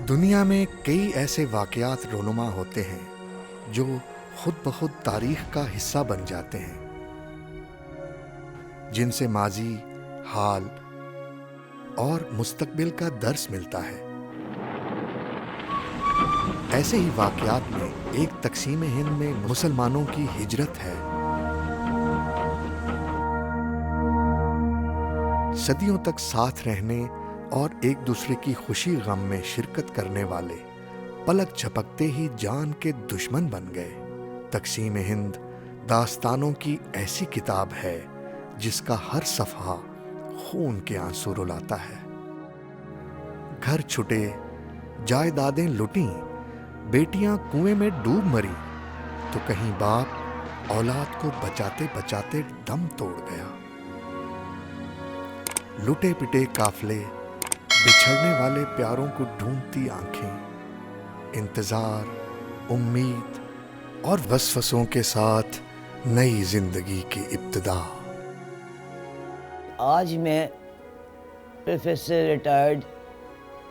دنیا میں کئی ایسے واقعات رونما ہوتے ہیں جو خود بخود تاریخ کا حصہ بن جاتے ہیں، جن سے ماضی، حال اور مستقبل کا درس ملتا ہے۔ ایسے ہی واقعات میں ایک تقسیم ہند میں مسلمانوں کی ہجرت ہے۔ صدیوں تک ساتھ رہنے اور ایک دوسرے کی خوشی غم میں شرکت کرنے والے پلک جھپکتے ہی جان کے دشمن بن گئے۔ تقسیم ہند داستانوں کی ایسی کتاب ہے جس کا ہر صفحہ خون کے آنسو رلاتا ہے۔ گھر چھٹے، جائیدادیں لٹیں، بیٹیاں کنویں میں ڈوب مری، تو کہیں باپ اولاد کو بچاتے بچاتے دم توڑ گیا۔ لٹے پٹے قافلے، بچھڑنے والے پیاروں کو ڈھونڈتی آنکھیں، انتظار، امید اور وسوسوں کے ساتھ نئی زندگی کی ابتدا۔ آج میں پروفیسر ریٹائرڈ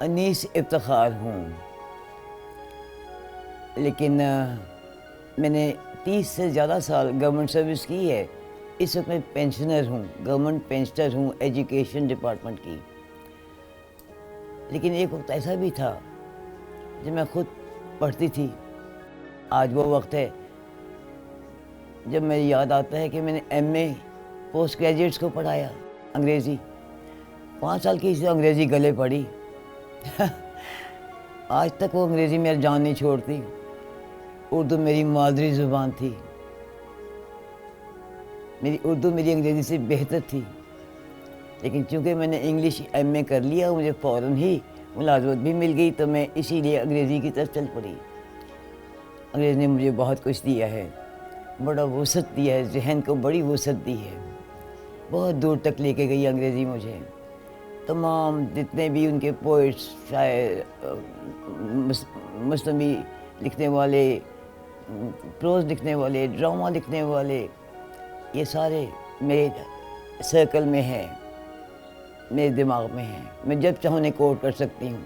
انیس افتخار ہوں، لیکن میں نے 30 سے زیادہ سال گورنمنٹ سروس کی ہے۔ اس وقت میں پینشنر ہوں، گورنمنٹ پینشنر ہوں ایجوکیشن ڈپارٹمنٹ کی۔ لیکن ایک وقت ایسا بھی تھا جب میں خود پڑھتی تھی۔ آج وہ وقت ہے جب مجھے یاد آتا ہے کہ میں نے ایم اے پوسٹ گریجویٹس کو پڑھایا انگریزی۔ 5 سال کی سے انگریزی گلے پڑی۔ آج تک وہ انگریزی میری جان نہیں چھوڑتی۔ اردو میری مادری زبان تھی، اردو میری انگریزی سے بہتر تھی، لیکن چونکہ میں نے انگلش ایم اے کر لیا، مجھے فوراً ہی ملازمت بھی مل گئی، تو میں اسی لیے انگریزی کی طرف چل پڑی۔ انگریز نے مجھے بہت کچھ دیا ہے، بڑا وسعت دیا ہے، ذہن کو بڑی وسعت دی ہے، بہت دور تک لے کے گئی انگریزی مجھے۔ تمام جتنے بھی ان کے پوئٹس، شاعر، مثنوی لکھنے والے، پروز لکھنے والے، ڈرامہ لکھنے والے، یہ سارے میرے سرکل میں ہیں، میرے دماغ میں ہیں۔ میں جب چاہوں انہیں کوٹ کر سکتی ہوں۔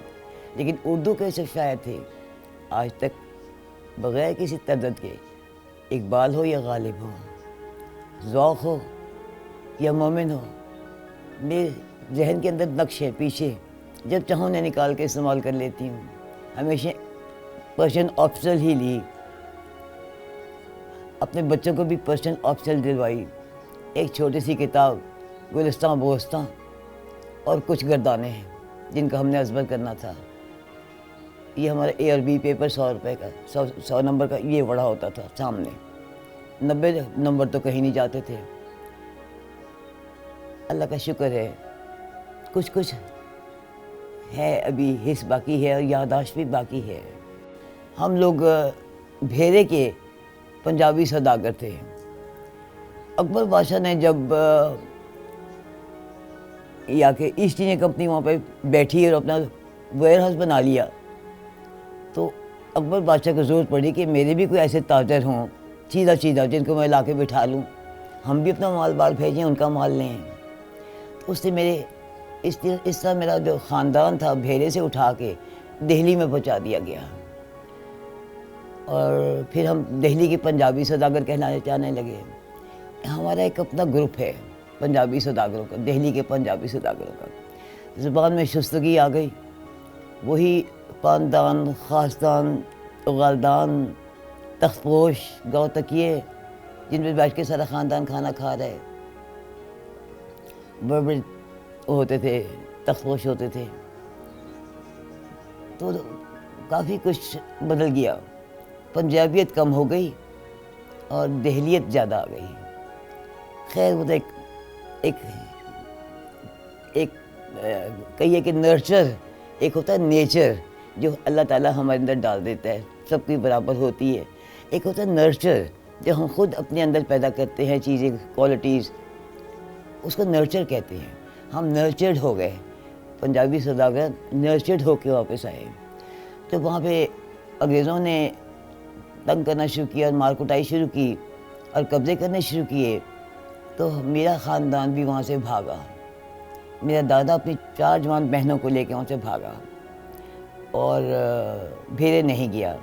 لیکن اردو کے ایسے شاعر تھے آج تک بغیر کسی تردد کے، اقبال ہو یا غالب ہو، ذوق ہو یا مومن ہو، میرے ذہن کے اندر نقش ہے پیچھے، جب چاہوں انہیں نکال کے استعمال کر لیتی ہوں۔ ہمیشہ پرشین آفیسر ہی لی، اپنے بچوں کو بھی پرشین آفیسر دلوائی۔ ایک چھوٹی سی کتاب گلستاں بوستاں اور کچھ گردانے ہیں جن کا ہم نے ازبر کرنا تھا۔ یہ ہمارا اے اور بی پیپر 100 روپے کا، 100 نمبر کا یہ بڑا ہوتا تھا سامنے، 90 نمبر تو کہیں نہیں جاتے تھے۔ اللہ کا شکر ہے کچھ ہے، ابھی حص باقی ہے اور یادداشت بھی باقی ہے۔ ہم لوگ بھیرے کے پنجابی سوداگر تھے۔ اکبر بادشاہ نے جب یا کہ ایسٹ انڈیا کمپنی وہاں پہ بیٹھی اور اپنا ویئر ہاؤس بنا لیا، تو اکبر بادشاہ کو ضرورت پڑی کہ میرے بھی کوئی ایسے تاجر ہوں سیدھا جن کو میں لا کے بٹھا لوں، ہم بھی اپنا مال بال بھیجیں، ان کا مال لیں۔ تو اس نے میرے اس طرح میرا جو خاندان تھا بھیرے سے اٹھا کے دہلی میں پہنچا دیا گیا، اور پھر ہم دہلی کے پنجابی سوداگر کہلانے جانے لگے۔ ہمارا ایک اپنا گروپ ہے پنجابی سوداگروں کا، دہلی کے پنجابی سوداگروں کا۔ زبان میں شستگی آ گئی، وہی پاندان، خاصدان، غالدان، تخت پوش، گاؤ تکیے جن پہ بیٹھ کے سارا خاندان کھانا کھا رہے، بڑے بڑے ہوتے تھے، تخت پوش ہوتے تھے۔ تو کافی کچھ بدل گیا، پنجابیت کم ہو گئی اور دہلیت زیادہ آ گئی۔ خیر وہ تو ایک کہیے کہ نرچر، ایک ہوتا ہے نیچر جو اللہ تعالیٰ ہمارے اندر ڈال دیتا ہے، سب کی برابر ہوتی ہے۔ ایک ہوتا ہے نرچر جو ہم خود اپنے اندر پیدا کرتے ہیں چیزیں، کوالٹیز، اس کو نرچر کہتے ہیں۔ ہم نرچرڈ ہو گئے، پنجابی سوداگر نرچرڈ ہو کے واپس آئے۔ تو وہاں پہ انگریزوں نے تنگ کرنا شروع کیا اور مار کٹائی شروع کی اور قبضے کرنے شروع کیے، تو میرا خاندان بھی وہاں سے بھاگا۔ میرا دادا اپنی 4 جوان بہنوں کو لے کے وہاں سے بھاگا۔ اور بھیڑے نہیں گیا.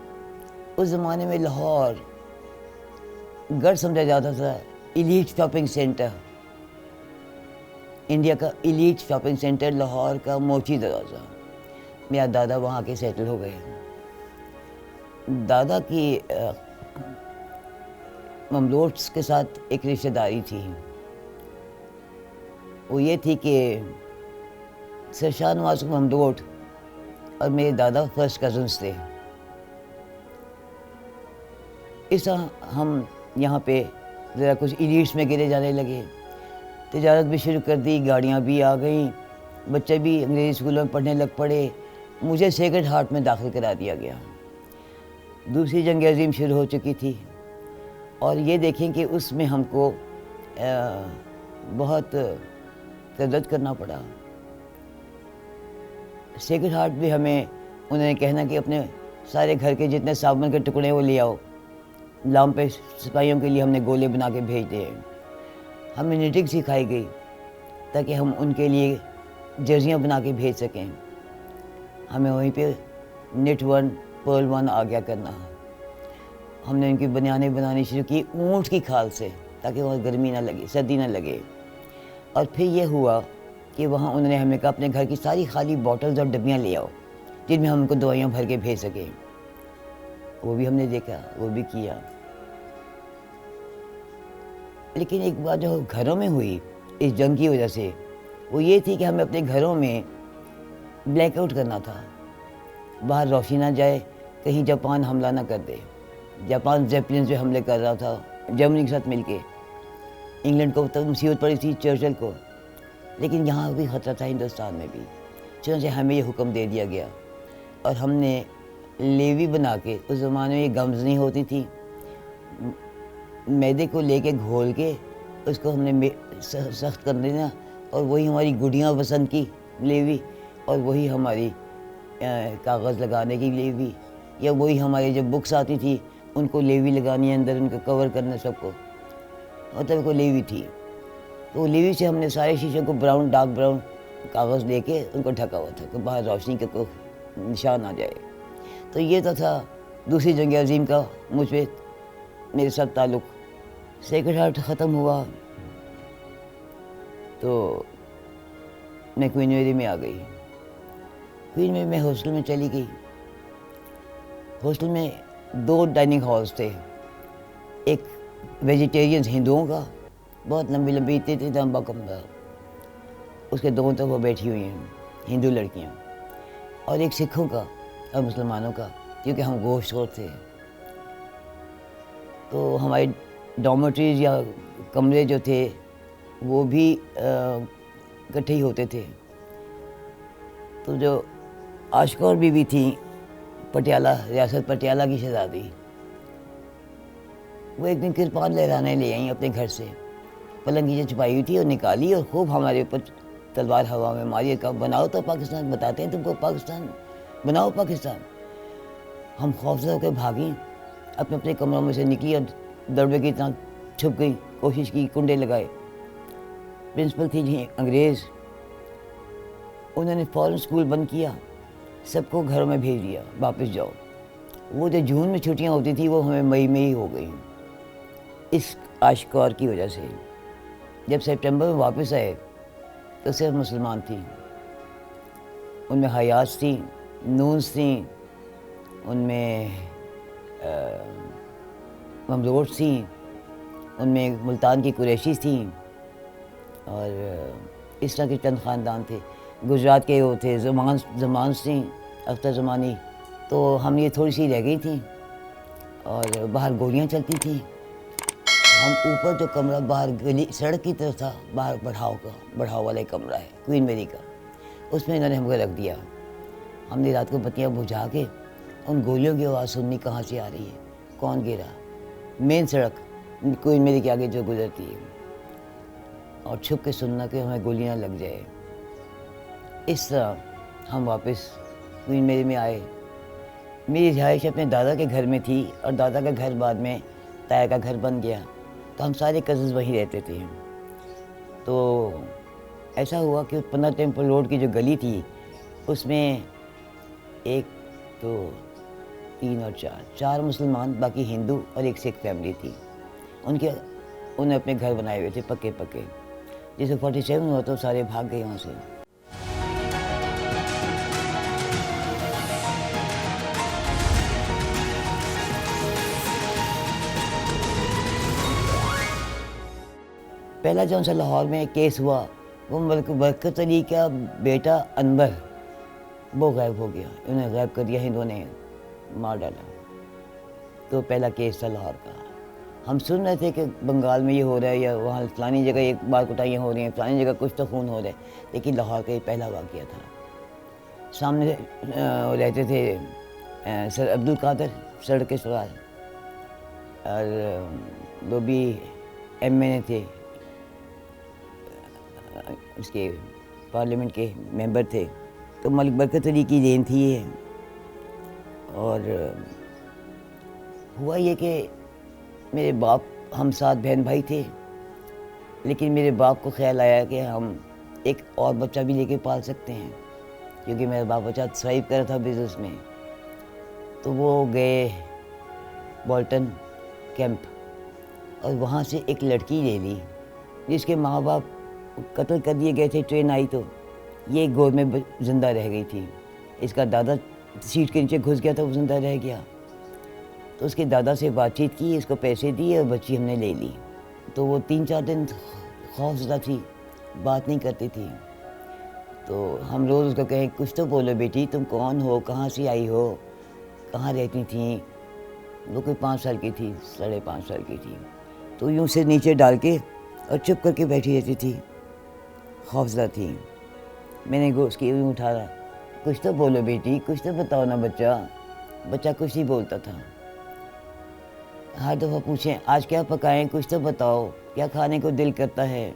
اس زمانے میں لاہور گڑھ سمجھا جاتا تھا, ایلیٹ شاپنگ سینٹر, انڈیا کا ایلیٹ شاپنگ سینٹر لاہور کا موچی دروازہ. میرا دادا وہاں کے سیٹل ہو گئے. دادا کی مملوٹس کے ساتھ ایک رشتہ داری تھی. وہ یہ تھی کہ سر شاہ نواز مملوٹ اور میرے دادا فرسٹ کزنس تھے. اس طرح ہم یہاں پہ ذرا کچھ ایلیٹس میں گرے جانے لگے. تجارت بھی شروع کر دی, گاڑیاں بھی آ گئیں, بچے بھی انگریزی اسکولوں میں پڑھنے لگ پڑے. مجھے سیکرڈ ہارٹ میں داخل کرا دیا گیا. دوسری جنگ عظیم شروع ہو چکی تھی, اور یہ دیکھیں کہ اس میں ہم کو بہت قدرت کرنا پڑا. سیکرڈ ہارٹ بھی ہمیں انہوں نے کہنا کہ اپنے سارے گھر کے جتنے صابن کے ٹکڑے وہ لے آؤ. لام پہ سپاہیوں کے لیے ہم نے گولے بنا کے بھیج دیے. ہمیں نیٹنگ سکھائی گئی تاکہ ہم ان کے لیے جرسیاں بنا کے بھیج سکیں. ہمیں وہیں پہ نیٹ 1 پرل 1 آ گیا کرنا. ہم نے ان کی بنیانیں بنانی شروع کی اونٹ کی کھال سے, تاکہ وہاں گرمی نہ لگے, سردی نہ لگے. اور پھر یہ ہوا کہ وہاں انہوں نے ہمیں کہا اپنے گھر کی ساری خالی بوٹلز اور ڈبیاں لے آؤ جن میں ہم ان کو دوائیاں بھر کے بھیج سکیں. وہ بھی ہم نے دیکھا, وہ بھی کیا. لیکن ایک بات جو گھروں میں ہوئی اس جنگ کی وجہ سے, وہ یہ تھی کہ ہمیں اپنے گھروں میں بلیک آؤٹ کرنا تھا. باہر روشنی نہ جائے, کہیں جاپان حملہ نہ کر دے. جاپان زیپلنز پہ حملے کر رہا تھا جرمنی کے ساتھ مل کے. انگلینڈ کو تو مصیبت پڑی تھی, چرچل کو, لیکن یہاں بھی خطرہ تھا ہندوستان میں بھی. چنانچہ ہمیں یہ حکم دے دیا گیا, اور ہم نے لیوی بنا کے, اس زمانے میں یہ گمز نہیں ہوتی تھی, میدے کو لے کے گھول کے اس کو ہم نے سخت کر دینا, اور وہی ہماری گڑیاں وسنت کی لیوی, اور وہی ہماری کاغذ لگانے کی لیوی, یا وہی ہماری جب بکس آتی تھی ان کو لیوی لگانی ہے اندر, ان کو کور کرنا سب کو, مطلب کو لیوی تھی. تو لیوی سے ہم نے سارے شیشوں کو براؤن, ڈارک براؤن کاغذ لے کے ان کو ڈھکا ہوا تھا کہ باہر روشنی کا کوئی نشان آ جائے. تو یہ تو تھا دوسری جنگ عظیم کا مجھ پہ میرے ساتھ تعلق. سیکرڈ ہارٹ ختم ہوا تو میں کوئین میری میں آ گئی. کوئین میری میں ہاسٹل میں چلی گئی. ہاسٹل میں 2 ڈائننگ ہالس تھے. ایک ویجیٹیرینز ہندوؤں کا, بہت لمبی لمبی اتنی لمبا کمرہ, اس کے دونوں طرف وہ بیٹھی ہوئی ہیں ہندو لڑکیاں, اور ایک سکھوں کا اور مسلمانوں کا, کیونکہ ہم گوشت خور تھے. تو ہمارے ڈارمیٹریز یا کمرے جو تھے وہ بھی اکٹھے ہی ہوتے تھے. تو جو آشکور بیوی تھیں, پٹیالہ, ریاست پٹیالہ کی شہزادی, وہ ایک دن کرپان لہرانے لے آئیں اپنے گھر سے. پلنگ کی جو چھپائی ہوئی تھی اور نکالی, اور خوب ہمارے اوپر تلوار ہوا میں ماری. کہا بناؤ تو پاکستان, بتاتے ہیں تم کو پاکستان, بناؤ پاکستان. ہم خوفزدہ ہو کے بھاگیں, اپنے اپنے کمروں میں سے نکلی اور دڑبے کی طرح چھپ گئی, کوشش کی, کنڈے لگائے. پرنسپل تھی جی انگریز, انہوں نے فوراً اسکول بند کیا, سب کو گھروں میں بھیج دیا, واپس جاؤ. وہ جو جون میں چھٹیاں ہوتی تھیں وہ ہمیں مئی میں ہی ہو گئیں اس آشکار کی وجہ سے. جب سپٹمبر میں واپس آئے تو صرف مسلمان تھیں. ان میں حیاس تھیں, نونس تھیں, ان میں مملوٹس تھیں, ان میں ملتان کی قریشیز تھیں, اور اس طرح کے چند خاندان تھے. گجرات کے وہ تھے زمانس تھیں, اختر زمانی. تو ہم یہ تھوڑی سی رہ گئی تھیں, اور باہر گولیاں چلتی تھیں. ہم اوپر جو کمرہ باہر گلی سڑک کی طرف تھا, باہر بڑھاؤ والا کمرہ ہے کوئین میری کا, اس میں انہوں نے ہم کو رکھ دیا. ہم نے رات کو بتیاں بجھا کے ان گولیوں کی آواز سننی کہاں سے آ رہی ہے, کون گرا. مین سڑک کوئین میری کے آگے جو گزرتی ہے, اور چھپ کے سننا کہ ہمیں گولیاں لگ جائے. اس طرح ہم واپس کوئین میری میں آئے. میری رہائش اپنے دادا کے گھر میں تھی, اور دادا کا گھر بعد میں تایا کا گھر بن گیا, تو ہم سارے کزنز وہیں رہتے تھے. تو ایسا ہوا کہ 15 ٹیمپل روڈ کی جو گلی تھی اس میں ایک تو 3 اور 4 مسلمان، باقی ہندو اور ایک سکھ فیملی تھی. انہیں اپنے گھر بنائے ہوئے تھے پکے. جیسے 47 ہوا تو سارے بھاگ گئے وہاں سے. پہلا جو سا لاہور میں کیس ہوا وہ برکت علی کا بیٹا انور وہ غائب ہو گیا. انہیں غائب کر دیا، ہندوؤں نے مار ڈالا. تو پہلا کیس تھا لاہور کا. ہم سن رہے تھے کہ بنگال میں یہ ہو رہا ہے یا وہاں فلانی جگہ ایک بار کٹائیاں ہو رہی ہیں، فلانی جگہ کچھ تو خون ہو رہا ہے، لیکن لاہور کا یہ پہلا واقعہ تھا. سامنے رہتے تھے سر عبد القادر سڑک کے سوار، اور وہ بھی ایم این اے تھے، اس کے پارلیمنٹ کے ممبر تھے. تو ملک برکت علی کی دین تھی یہ. اور ہوا یہ کہ میرے باپ، ہم 7 بہن بھائی تھے، لیکن میرے باپ کو خیال آیا کہ ہم ایک اور بچہ بھی لے کے پال سکتے ہیں، کیونکہ میرا باپ بچہ سرائیو کر رہا تھا بزنس میں. تو وہ گئے بالٹن کیمپ اور وہاں سے ایک لڑکی لے لی جس کے ماں باپ قتل کر دیے گئے تھے. ٹرین آئی تو یہ گود میں زندہ رہ گئی تھی. اس کا دادا سیٹ کے نیچے گھس گیا تھا، وہ زندہ رہ گیا. تو اس کے دادا سے بات چیت کی، اس کو پیسے دیے اور بچی ہم نے لے لی. تو وہ 3-4 دن خوفزدہ تھی، بات نہیں کرتی تھی. تو ہم روز اس کو کہیں کچھ تو بولو بیٹی، تم کون ہو، کہاں سے آئی ہو، کہاں رہتی تھیں. وہ کوئی 5 سال کی تھی، 5.5 سال کی تھی. تو یوں سے نیچے ڈال کے اور چپ کر کے بیٹھی رہتی تھی، خوفزدہ تھی. میں نے اس کی یوں اٹھا رہا، کچھ تو بولو بیٹی، کچھ تو بتاؤ نا بچہ کچھ نہیں بولتا تھا. ہر دفعہ پوچھیں آج کیا پکائیں، کچھ تو بتاؤ، کیا کھانے کو دل کرتا ہے.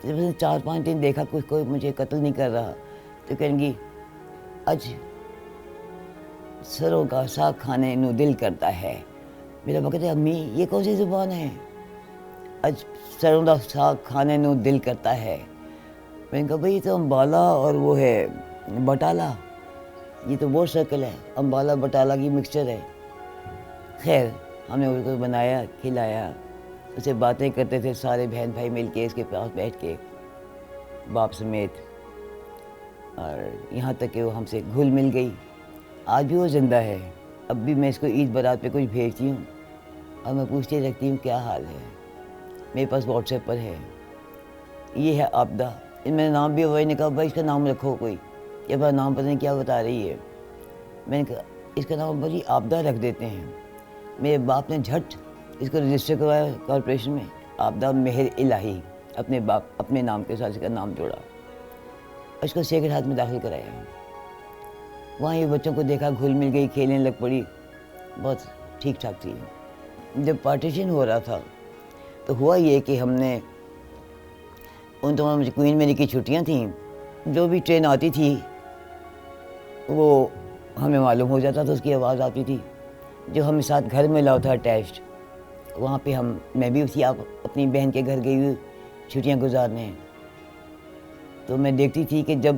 جب 4-5 دن دیکھا کچھ کوئی مجھے قتل نہیں کر رہا تو کہیں گی اج سروں کا ساگ کھانے نو دل کرتا ہے. میرا باپ کہتے امی یہ کون سی زبان ہے، اج سروں کا ساگ کھانے نو دل کرتا ہے. میں نے کہا بھائی یہ تو امبالہ اور وہ ہے بٹالہ، یہ تو وہ شکل ہے، امبالہ بٹالہ کی مکسچر ہے. خیر ہم نے اس کو بنایا، کھلایا، اسے باتیں کرتے تھے سارے بہن بھائی مل کے اس کے پاس بیٹھ کے، باپ سمیت. اور یہاں تک کہ وہ ہم سے گھل مل گئی. آج بھی وہ زندہ ہے. اب بھی میں اس کو عید برات پہ کچھ بھیجتی ہوں اور میں پوچھتی رکھتی ہوں کیا حال ہے. میرے پاس واٹس ایپ پر ہے. یہ ہے آبدہ. میں نام بھی وہی نے کہا بھائی اس کا نام رکھو کوئی، یہ بار نام پتہ نہیں کیا بتا رہی ہے. میں نے کہا اس کا نام بھائی آبدہ رکھ دیتے ہیں. میرے باپ نے جھٹ اس کو رجسٹر کروایا کارپوریشن میں، آبدہ مہر الہی، اپنے نام کے ساتھ اس کا نام جوڑا، اس کو سیکرٹ ہاتھ میں داخل کرایا. وہاں یہ بچوں کو دیکھا، گھل مل گئی، کھیلنے لگ پڑی، بہت ٹھیک ٹھاک تھی. جب پارٹیشن ہو رہا تھا تو ہوا یہ کہ ہم نے ان دونوں کوئین میری کی چھٹیاں تھیں، جو بھی ٹرین آتی تھی وہ ہمیں معلوم ہو جاتا تھا، اس کی آواز آتی تھی. جو ہمیں ساتھ گھر میں لاؤ تھا اٹیچڈ، وہاں پہ میں بھی اسی اپنی بہن کے گھر گئی ہوئی چھٹیاں گزارنے. تو میں دیکھتی تھی کہ جب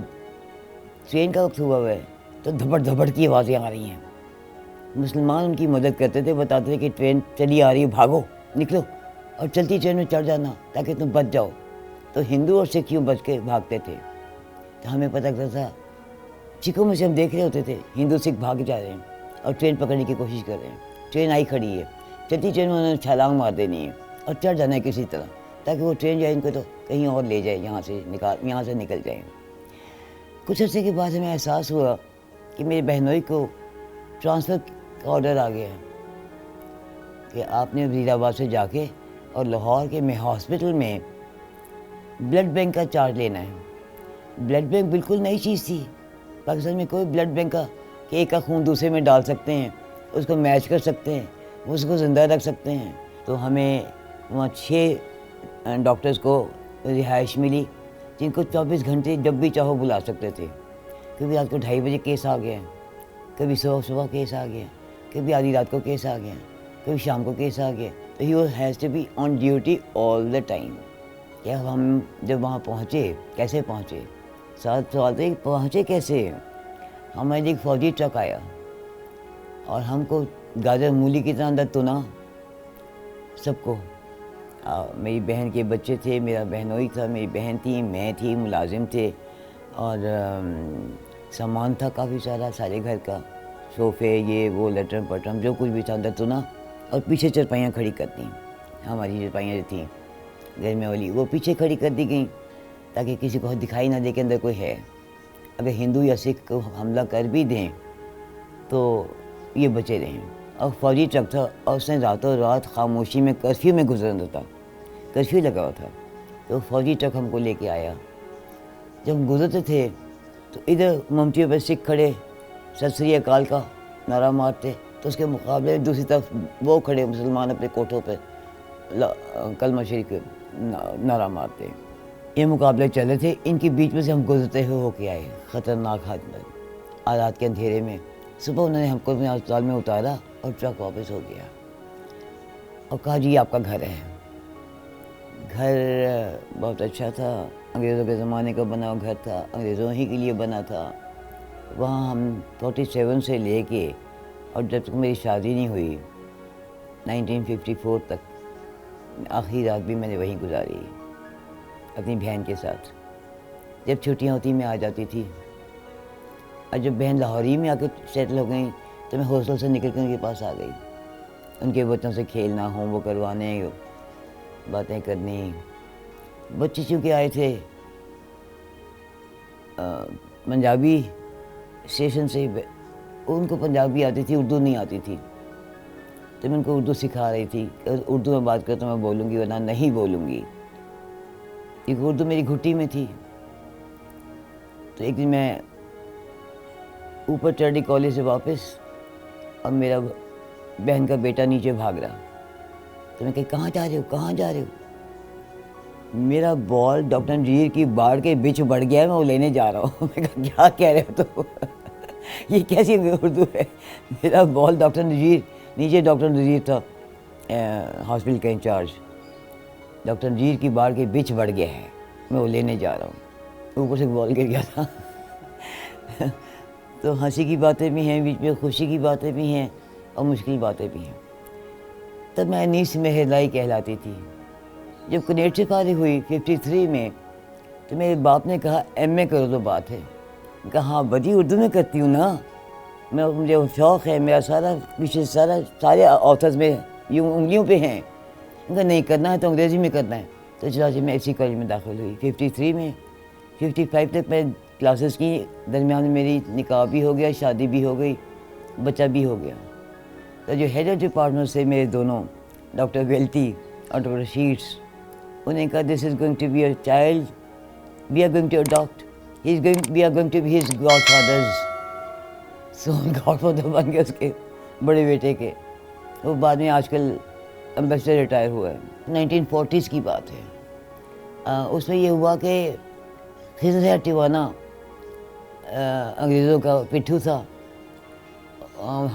ٹرین کا وقت ہوا ہے تو دھپڑ دھپڑ کی آوازیں آ رہی ہیں. مسلمان ان کی مدد کرتے تھے، بتاتے تھے کہ ٹرین چلی آ رہی ہے، بھاگو نکلو اور چلتی ٹرین میں چڑھ جانا تاکہ تم بچ جاؤ. تو ہندو اور سکھ یوں بچ کے بھاگتے تھے. تو ہمیں پتہ چلتا تھا، چیکوں میں سے ہم دیکھ رہے ہوتے تھے ہندو سکھ بھاگ جا رہے ہیں اور ٹرین پکڑنے کی کوشش کر رہے ہیں. ٹرین آئی کھڑی ہے، چلتی ٹرین میں انہوں نے چھلانگ مار دینی ہے اور چڑھ جانا ہے کسی طرح تاکہ وہ ٹرین جائے ان کو تو کہیں اور لے جائے، یہاں سے نکل جائیں. کچھ عرصے کے بعد ہمیں احساس ہوا کہ میری بہنوئی کو ٹرانسفر کا آرڈر آ گیا ہے کہ آپ نے وزیر آباد سے جا کے اور لاہور کے ہاسپٹل میں بلڈ بینک کا چارج لینا ہے. بلڈ بینک بالکل نئی چیز تھی پاکستان میں، کوئی بلڈ بینک کا کہ ایک کا خون دوسرے میں ڈال سکتے ہیں، اس کو میچ کر سکتے ہیں، اس کو زندہ رکھ سکتے ہیں. تو ہمیں وہاں 6 ڈاکٹرز کو رہائش ملی جن کو 24 گھنٹے جب بھی چاہو بلا سکتے تھے. کبھی رات کو 2:30 بجے کیس آ گیا، کبھی صبح کیس آ گیا، کبھی آدھی رات کو کیس آ گیا، کبھی شام کو کیس آ گیا. تو he has to be on duty all the time. کیا ہم جب وہاں پہنچے، کیسے پہنچے؟ سوال تو پہنچے کیسے؟ ہمارے لیے ایک فوجی ٹرک آیا اور ہم کو گاجر مولی کی طرح اندر تنا سب کو. میری بہن کے بچے تھے, میرا بہنوئی تھا, میری بہن تھی, میں تھی, ملازم تھے, اور سامان تھا کافی سارا سارے گھر کا, صوفے یہ وہ لٹرم پٹرم جو کچھ بھی تھا اندر تنا. اور پیچھے چرپائیاں کھڑی کرتی, ہماری چرپائیاں جو تھیں گھر میں والی وہ پیچھے کھڑی کر دی گئیں تاکہ کسی کو دکھائی نہ دے کہ اندر کوئی ہے. اگر ہندو یا سکھ کو حملہ کر بھی دیں تو یہ بچے رہیں. اور فوجی ٹرک تھا, اور اس نے راتوں رات خاموشی میں کرفیو میں گزرنا تھا, کرفیو لگا ہوا تھا, تو فوجی ٹرک ہم کو لے کے آیا. جب ہم گزرتے تھے تو ادھر ممٹیوں پہ سکھ کھڑے ست سری اکال کا نعرہ مارتے, تو اس کے مقابلے دوسری طرف وہ کھڑے مسلمان اپنے کوٹھوں پہ کلمہ شریف کے نعرہ مارتے. یہ مقابلے چل رہے تھے, ان کے بیچ میں سے ہم گزرتے ہوئے ہو کے آئے خطرناک حادثہ رات کے اندھیرے میں. صبح انہوں نے ہم کو اسپتال میں اتارا اور ٹرک واپس ہو گیا اور کہا جی آپ کا گھر ہے. گھر بہت اچھا تھا, انگریزوں کے زمانے کا بنا ہوا گھر تھا, انگریزوں ہی کے لیے بنا تھا. وہاں ہم 47 سے لے کے اور جب تک میری شادی نہیں ہوئی 1954 تک آخری رات بھی میں نے وہیں گزاری اپنی بہن کے ساتھ. جب چھٹیاں ہوتی میں آ جاتی تھی, اور جب بہن لاہور ہی میں آ کے سیٹل ہو گئیں تو میں ہاسٹل سے نکل کے ان کے پاس آ گئی. ان کے بچوں سے کھیلنا, ہوم ورک کروانے, باتیں کرنی. بچے چونکہ آئے تھے پنجابی اسٹیشن سے, ان کو پنجابی آتی تھی, اردو نہیں آتی تھی, تو میں ان کو اردو سکھا رہی تھی. اردو میں بات کرتا میں بولوں گی ورنہ نہیں بولوں گی, کیونکہ اردو میری گھٹی میں تھی. تو ایک دن میں اوپر چڑھی کالج سے واپس, اور میرا بہن کا بیٹا نیچے بھاگ رہا. تو میں کہا کہاں جا رہے ہو, کہاں جا رہے ہو؟ میرا بال ڈاکٹر نذیر کی باڑ کے بچ بڑھ گیا ہے, میں وہ لینے جا رہا ہوں. میں کہا کیا کہہ رہے ہو تو یہ کیسی اردو ہے؟ میرا بال ڈاکٹر نذیر, نیچے ڈاکٹر نذیر تھا ہاسپٹل کا انچارج, ڈاکٹر نذیر کی باڑ کے بچ بڑھ گیا ہے, میں وہ لینے جا رہا ہوں. اوپر سے بال گر گیا تھا. تو ہنسی کی باتیں بھی ہیں بیچ میں, خوشی کی باتیں بھی ہیں, اور مشکل باتیں بھی ہیں. تب میں انیس مہرلائی کہلاتی تھی. جب کنیٹ سے فارغ ہوئی 53 میں, تو میرے باپ نے کہا ایم اے کرو تو بات ہے. کہا ہاں بجی اردو میں کرتی ہوں نا, مجھے شوق ہے, میرا سارا پیچھے سارے آتھرز میں یوں انگلیوں پہ ہیں. کہا نہیں کرنا ہے تو انگریزی میں کرنا ہے. تو چنانچہ میں اسی کالج میں داخل ہوئی 53 میں. 55 تک میں کلاسز کی, درمیان میں میری نکاح بھی ہو گیا, شادی بھی ہو گئی, بچہ بھی ہو گیا. تو جو ہیڈ آف ڈپارٹمنٹ سے میرے دونوں ڈاکٹر ویلٹی اور ڈاکٹر شیٹس, انہیں کہا this is going to be a child we are going to adopt, we are going to be his godfathers. So godfather بن گئے اس کے بڑے بیٹے کے. وہ بعد میں آج کل امبیسڈر ریٹائر ہوا ہے. 1940s کی بات ہے. اس میں یہ ہوا کہ خضر ٹیوانا انگریزوں کا پٹھو تھا.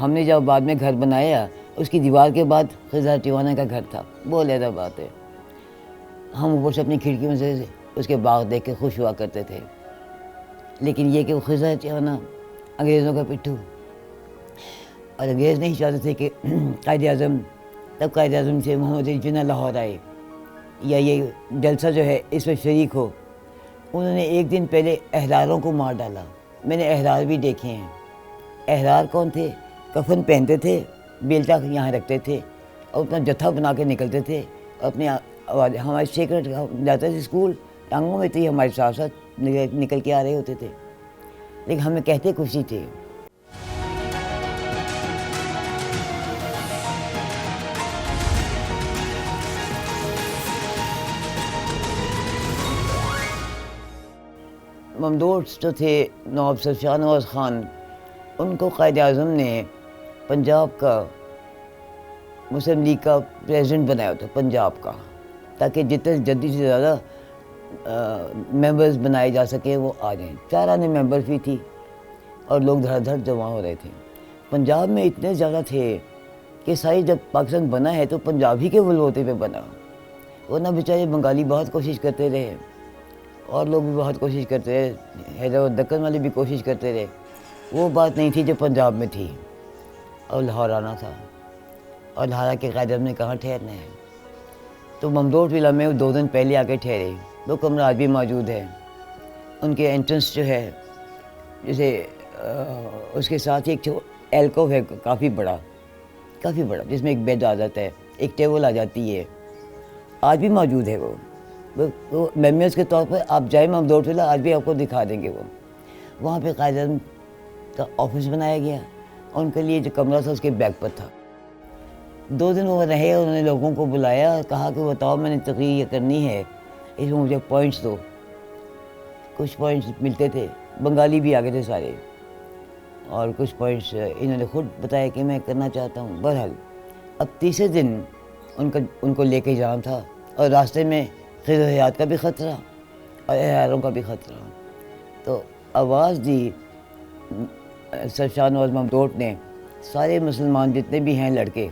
ہم نے جب بعد میں گھر بنایا, اس کی دیوار کے بعد خضر ٹیوانا کا گھر تھا. بہت علیحدہ بات ہے. ہم اوپر سے اپنی کھڑکیوں سے اس کے باغ دیکھ کے خوش ہوا کرتے تھے. لیکن یہ کہ وہ خضر ٹیوانا انگریزوں کا پٹھو, اور انگریز نہیں چاہتے تھے کہ قائد اعظم, تب قائد اعظم سے محمد علی جناح لاہور آئے یا یہ جلسہ جو ہے اس میں شریک ہو. انہوں نے ایک دن پہلے احراروں کو مار ڈالا. میں نے احرار بھی دیکھے ہیں. احرار کون تھے؟ کفن پہنتے تھے, بیلٹا یہاں رکھتے تھے, اور اپنا جتھا بنا کے نکلتے تھے, اور اپنے ہمارے سیکرٹ جاتے تھے اسکول, ٹانگوں میں تھے, ہمارے ساتھ ساتھ نکل کے آ رہے ہوتے تھے, لیکن ہمیں کہتے کچھ ہی تھے. ممدوح جو تھے نواب سر شاہ نواز خان, ان کو قائد اعظم نے پنجاب کا مسلم لیگ کا پریزیڈنٹ بنایا تھا, پنجاب کا, تاکہ جتنے جلدی سے زیادہ ممبرز بنائے جا سکیں وہ آ جائیں. 4 آنے ممبرز بھی تھی, اور لوگ دھڑ دھڑ جمع ہو رہے تھے. پنجاب میں اتنے زیادہ تھے کہ ساری جب پاکستان بنا ہے تو پنجاب ہی کے بلوتے پہ بنا, ورنہ بیچارے بنگالی بہت کوشش کرتے رہے, اور لوگ بھی بہت کوشش کرتے رہے, حیدرآباد دکن والے بھی کوشش کرتے رہے. وہ بات نہیں تھی جو پنجاب میں تھی. اور لاہور آنا تھا، اور لاہور کے قائد اعظم نے کہاں ٹھہرنا ہے، تو ممدوٹ ولا میں 2 دن پہلے آ کے ٹھہرے. وہ کمرہ آج بھی موجود ہے. ان کے انٹرنس جو ہے جیسے اس کے ساتھ ایک ایلکو ہے کافی بڑا جس میں ایک بیڈ آ جاتا ہے، ایک ٹیبل آ جاتی ہے، آج بھی موجود ہے. وہ میموریز کے طور پر آپ جائیں ممدوٹ ولا، آج بھی آپ کو دکھا دیں گے. وہ وہاں پہ قائد اعظم کا آفس بنایا گیا، اور ان کے لیے جو کمرہ تھا اس کے بیک پر تھا. 2 دن وہ رہے، انہوں نے لوگوں کو بلایا اور کہا کہ بتاؤ میں نے تقریر یہ کرنی ہے، اس میں مجھے پوائنٹس دو. کچھ پوائنٹس ملتے تھے، بنگالی بھی آگے تھے سارے، اور کچھ پوائنٹس انہوں نے خود بتایا کہ میں کرنا چاہتا ہوں. بہرحال اب تیسرے دن ان کو لے کے جانا تھا، اور راستے میں خضر حیات کا بھی خطرہ اور احراروں کا بھی خطرہ. تو آواز دی سر شاہ نواز ممدوٹ نے، سارے مسلمان جتنے بھی ہیں لڑکے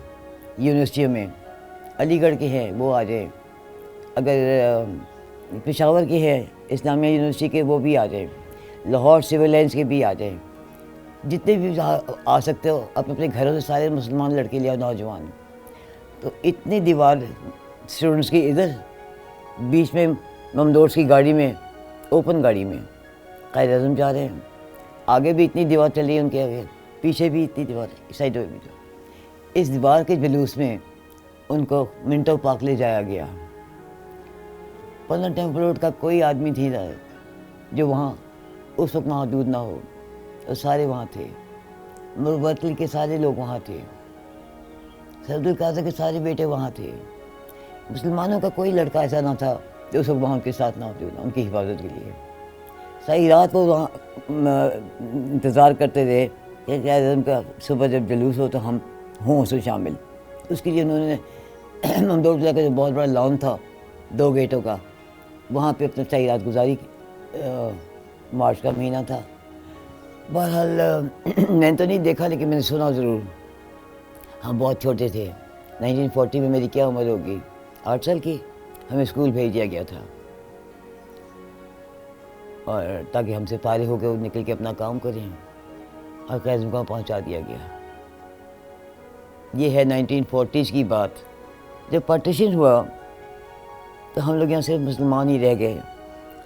یونیورسٹیوں میں، علی گڑھ کے ہیں وہ آ جائیں، اگر پشاور کے ہیں اسلامیہ یونیورسٹی کے وہ بھی آ جائیں، لاہور سول لائنس کے بھی آ جائیں، جتنے بھی آ سکتے ہو اپنے گھروں سے سارے مسلمان لڑکے لے آؤ، نوجوان. تو اتنی دیوار اسٹوڈنٹس کی ادھر، بیچ میں ممدوٹ کی گاڑی میں، اوپن گاڑی میں قائد اعظم جا رہے ہیں، آگے بھی اتنی دیوار چل رہی ہے ان کے آگے، پیچھے بھی اتنی دیوار، اس سائڈ میں بھی. اس دیوار کے جلوس میں ان کو منٹو پارک لے جایا گیا. 15 ٹیمپل روڈ کا کوئی آدمی تھی نہ جو وہاں اس وقت محدود نہ ہو، اور سارے وہاں تھے. مربتل کے سارے لوگ وہاں تھے، سعد القادر کے سارے بیٹے وہاں تھے. مسلمانوں کا کوئی لڑکا ایسا نہ تھا جو اس وقت وہاں ان کے ساتھ نہ موجود ان کی حفاظت کے لیے. ساری رات وہ وہاں انتظار کرتے رہے کہ قائد اعظم کا صبح جب جلوس ہو تو ہم ہوں اس میں شامل. اس کے لیے انہوں نے ممدوٹ ولا کا جو بہت بڑا لان تھا 2 گیٹوں کا، وہاں پہ اپنا ساری رات گزاری. مارچ کا مہینہ تھا. بہرحال میں نے تو نہیں دیکھا لیکن میں نے سنا ضرور. ہم بہت چھوٹے تھے، 1940 میں میری کیا عمر ہوگی، 8 سال کی. ہمیں اسکول بھیج دیا گیا تھا، اور تاکہ ہم سے فارغ ہو کے وہ نکل کے اپنا کام کریں، اور قائد اعظم کو پہنچا دیا گیا. یہ ہے 1940s کی بات. جب پارٹیشن ہوا تو ہم لوگ یہاں صرف مسلمان ہی رہ گئے،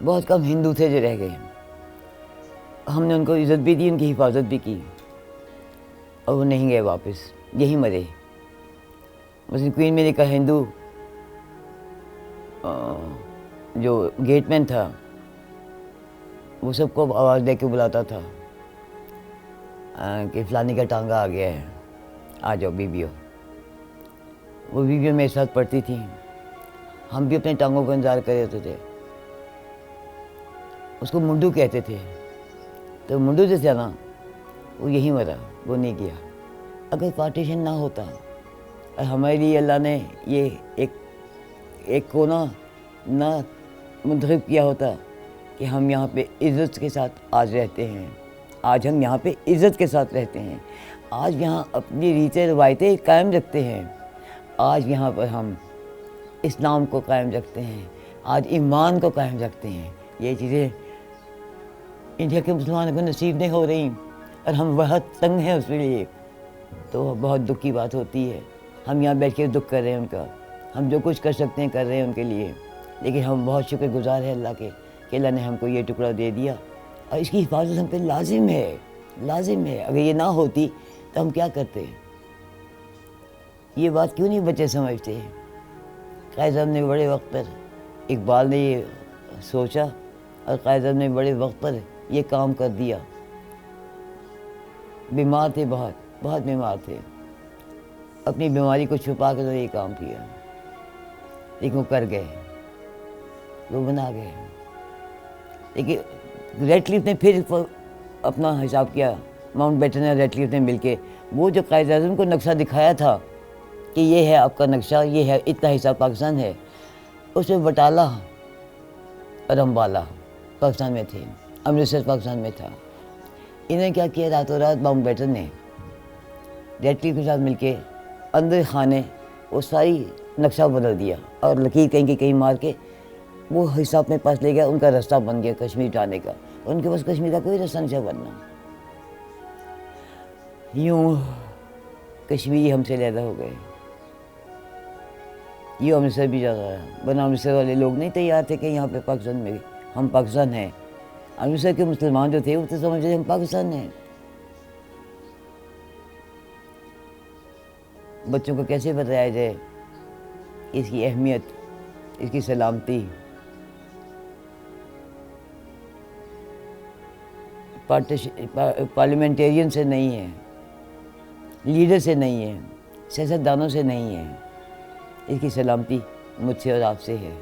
بہت کم ہندو تھے جو رہ گئے. ہم نے ان کو عزت بھی دی، ان کی حفاظت بھی کی، اور وہ نہیں گئے واپس، یہی مرے. مثلا کوئین میری کا ہندو جو گیٹ مین تھا وہ سب کو آواز دے کے بلاتا تھا کہ فلانی کا ٹانگا آ گیا ہے، آ جاؤ بیویوں. وہ بیویوں میرے ساتھ پڑھتی تھیں، ہم بھی اپنے ٹانگوں کا انتظار کر رہے ہوتے تھے. اس کو منڈو کہتے تھے. تو منڈو جو تھا نا وہ یہی مرا، وہ نہیں گیا. اگر پارٹیشن نہ ہوتا اور ہمارے لیے اللہ نے یہ ایک کونا نہ منتخب کیا ہوتا کہ ہم یہاں پہ عزت کے ساتھ آج رہتے ہیں، آج ہم یہاں پہ عزت کے ساتھ رہتے ہیں، آج یہاں اپنی ریتیں روایتیں قائم رکھتے ہیں، آج یہاں پر ہم اسلام کو قائم رکھتے ہیں، آج ایمان کو قائم رکھتے ہیں. یہ چیزیں انڈیا کے مسلمانوں کو نصیب نہیں ہو رہی، اور ہم بہت تنگ ہیں اس کے لیے. تو بہت دکھ کی بات ہوتی ہے. ہم یہاں بیٹھ کے دکھ کر رہے ہیں ان کا، ہم جو کچھ کر سکتے ہیں کر رہے ہیں ان کے لیے، لیکن ہم بہت شکر گزار ہیں اللہ کے کہ اللہ نے ہم کو یہ ٹکڑا دے دیا، اور اس کی حفاظت ہم پہ لازم ہے. اگر یہ نہ ہوتی تو ہم کیا کرتے؟ یہ بات کیوں نہیں بچے سمجھتے؟ قائد اعظم نے بڑے وقت پر، اقبال نے یہ سوچا، اور قائد اعظم نے بڑے وقت پر یہ کام کر دیا. بیمار تھے، بہت بیمار تھے، اپنی بیماری کو چھپا کر یہ کام کیا، لیکن وہ کر گئے، وہ بنا گئے. لیکن ریڈ کلف نے پھر اپنا حساب کیا، ماؤنٹ بیٹن اور ریڈ کلف نے مل کے وہ جو قائد اعظم کو نقشہ دکھایا تھا کہ یہ ہے آپ کا نقشہ، یہ ہے اتنا حصہ پاکستان ہے، اس میں بٹالہ اور امبالہ پاکستان میں تھے، امرتسر پاکستان میں تھا. انہوں نے کیا کیا، راتوں رات ماؤنٹ بیٹن نے ریڈ کلف کے ساتھ مل کے اندر خانے وہ ساری نقشہ بدل دیا، اور لکیر کہیں کہ کہیں مار کے وہ حصہ اپنے پاس لے گیا. ان کا راستہ بن گیا کشمیر جانے کا، ان کے پاس کشمیر کا کوئی راستہ نہیں بننا. یوں کشمیری ہم سے علیحدہ ہو گئے. یہ امرتسر بھی جا رہا ہے، ورنہ امرتسر والے لوگ نہیں تیار تھے کہ یہاں پہ پاکستان میں ہم پاکستان ہیں. امرتسر کے مسلمان جو تھے وہ تو سمجھ رہے ہم پاکستان ہیں. بچوں کو کیسے بتایا جائے اس کی اہمیت، اس کی سلامتی؟ پارلیمنٹیرین سے نہیں ہے، لیڈر سے نہیں ہے، سیاستدانوں سے نہیں ہے، اس کی سلامتی مجھ سے اور آپ سے ہے.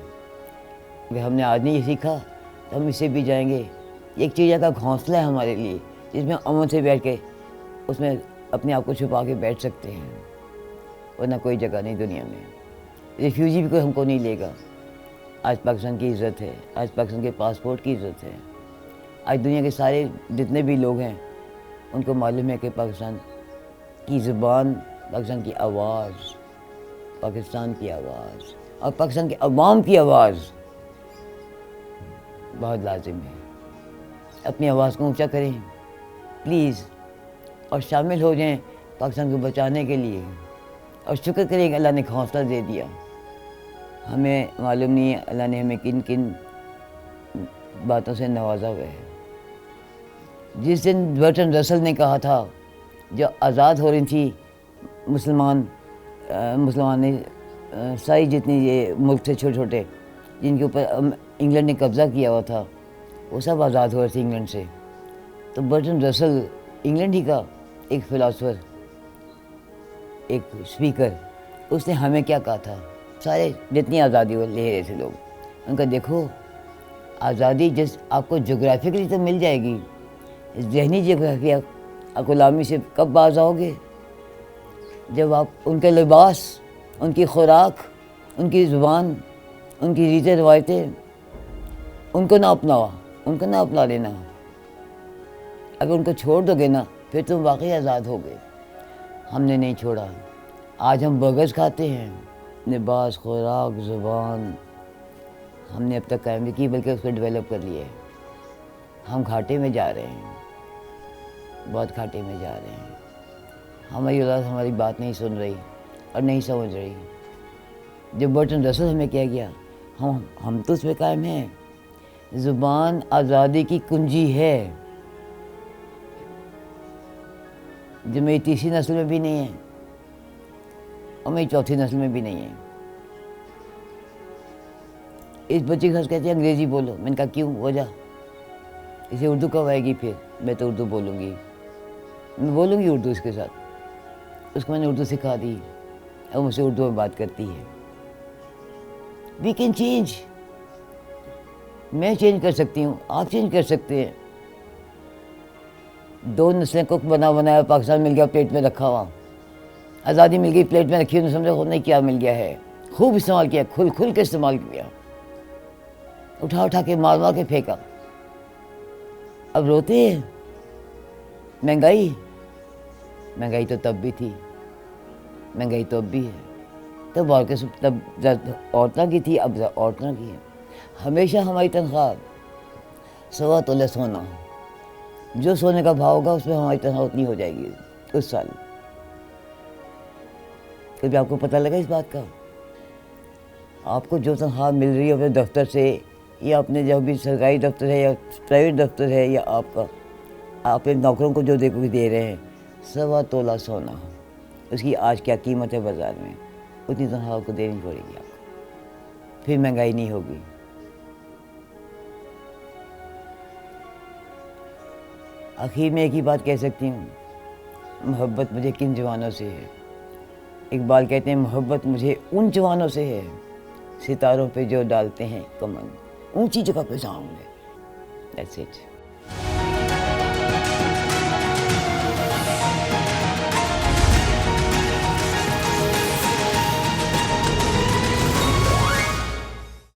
اگر ہم نے آج نہیں یہ سیکھا تو ہم اس سے بھی جائیں گے. ایک چڑیا کا گھونسلہ ہے ہمارے لیے جس میں امن سے بیٹھ کے اس میں اپنے آپ کو چھپا کے بیٹھ سکتے ہیں، ورنہ کوئی جگہ نہیں دنیا میں. ریفیوجی بھی کوئی ہم کو نہیں لے گا. آج پاکستان کی عزت ہے، آج پاکستان کے پاسپورٹ کی عزت ہے. آج دنیا کے سارے جتنے بھی لوگ ہیں ان کو معلوم ہے کہ پاکستان کی زبان، پاکستان کی آواز، پاکستان کی آواز اور پاکستان کے عوام کی آواز بہت لازم ہے. اپنی آواز کو اونچا کریں پلیز، اور شامل ہو جائیں پاکستان کو بچانے کے لیے. اور شکر کریں کہ اللہ نے حوصلہ دے دیا. ہمیں معلوم نہیں ہے اللہ نے ہمیں کن کن باتوں سے نوازا ہوا ہے. جس دن برٹن رسل نے کہا تھا، جو آزاد ہو رہی تھی مسلمان نے ساری جتنی یہ ملک تھے چھوٹے چھوٹے جن کے اوپر انگلینڈ نے قبضہ کیا ہوا تھا، وہ سب آزاد ہو رہے تھے انگلینڈ سے. تو برٹن رسل انگلینڈ ہی کا ایک فلاسفر، ایک اسپیکر، اس نے ہمیں کیا کہا تھا؟ سارے جتنی آزادی وہ لے رہے تھے لوگ، ان کا دیکھو آزادی جس آپ کو جغرافیکلی تو مل جائے گی، ذہنی جغرافیہ آپ غلامی سے کب باز آؤ گے؟ جب آپ ان کے لباس، ان کی خوراک، ان کی زبان، ان کی ریتیں روایتیں ان کو نہ اپنا لینا. اگر ان کو چھوڑ دو گے نا پھر تم واقعی آزاد ہو گئے. ہم نے نہیں چھوڑا. آج ہم برگرز کھاتے ہیں. لباس، خوراک، زبان ہم نے اب تک قائم نہیں کی بلکہ اس کو ڈیولپ کر لیا ہے. ہم گھاٹے میں جا رہے ہیں، بہت گھاٹے میں جا رہے ہیں. ہماری اولاد ہماری بات نہیں سن رہی اور نہیں سمجھ رہی. جب برٹن رسل ہمیں کیا گیا، ہم تو اس پہ قائم ہیں. زبان آزادی کی کنجی ہے، جو میری تیسری نسل میں بھی نہیں ہے اور میری چوتھی نسل میں بھی نہیں ہے. اس بچے کے ساتھ کہتے ہیں انگریزی بولو. میں نے کہا کیوں؟ وجہ اسے اردو کب آئے گی؟ پھر میں تو اردو بولوں گی، میں بولوں گی اردو اس کے ساتھ. اس کو میں نے اردو سکھا دی اور مجھ سے اردو میں بات کرتی ہے. We can change. میں چینج کر سکتی ہوں، آپ چینج کر سکتے ہیں. 2 نسلیں کو بنایا پاکستان مل گیا پلیٹ میں رکھا ہوا. آزادی مل گئی پلیٹ میں رکھی ہوئی، سمجھا خود نہیں کیا مل گیا ہے. خوب استعمال کیا، کھل کے استعمال کیا، اٹھا کے مار کے پھینکا. اب روتے ہیں. مہنگائی تو تب بھی تھی، مہنگائی تو اب بھی ہے. تب عورتوں کی تھی، اب عورتوں کی ہے. ہمیشہ ہماری تنخواہ 1.25 تولہ سونا، جو سونے کا بھاؤ ہوگا اس میں ہماری تنخواہ اتنی ہو جائے گی اس سال. کبھی آپ کو پتہ لگا اس بات کا؟ آپ کو جو تنخواہ مل رہی ہے اپنے دفتر سے یا اپنے جو بھی سرکاری دفتر ہے یا پرائیویٹ دفتر ہے یا آپ کا، آپ اپنے نوکروں کو جو دے رہے ہیں 1.25 تولہ سونا، اس کی آج کیا قیمت ہے بازار میں، اتنی تنخواہ کو دینی پڑے گی آپ کو. پھر مہنگائی نہیں ہوگی. آخر میں ایک ہی بات کہہ سکتی ہوں، محبت مجھے کن جوانوں سے ہے. اقبال کہتے ہیں محبت مجھے ان جوانوں سے ہے، ستاروں پہ جو ڈالتے ہیں کمن، اونچی جگہ پہ جاؤں گے. That's it.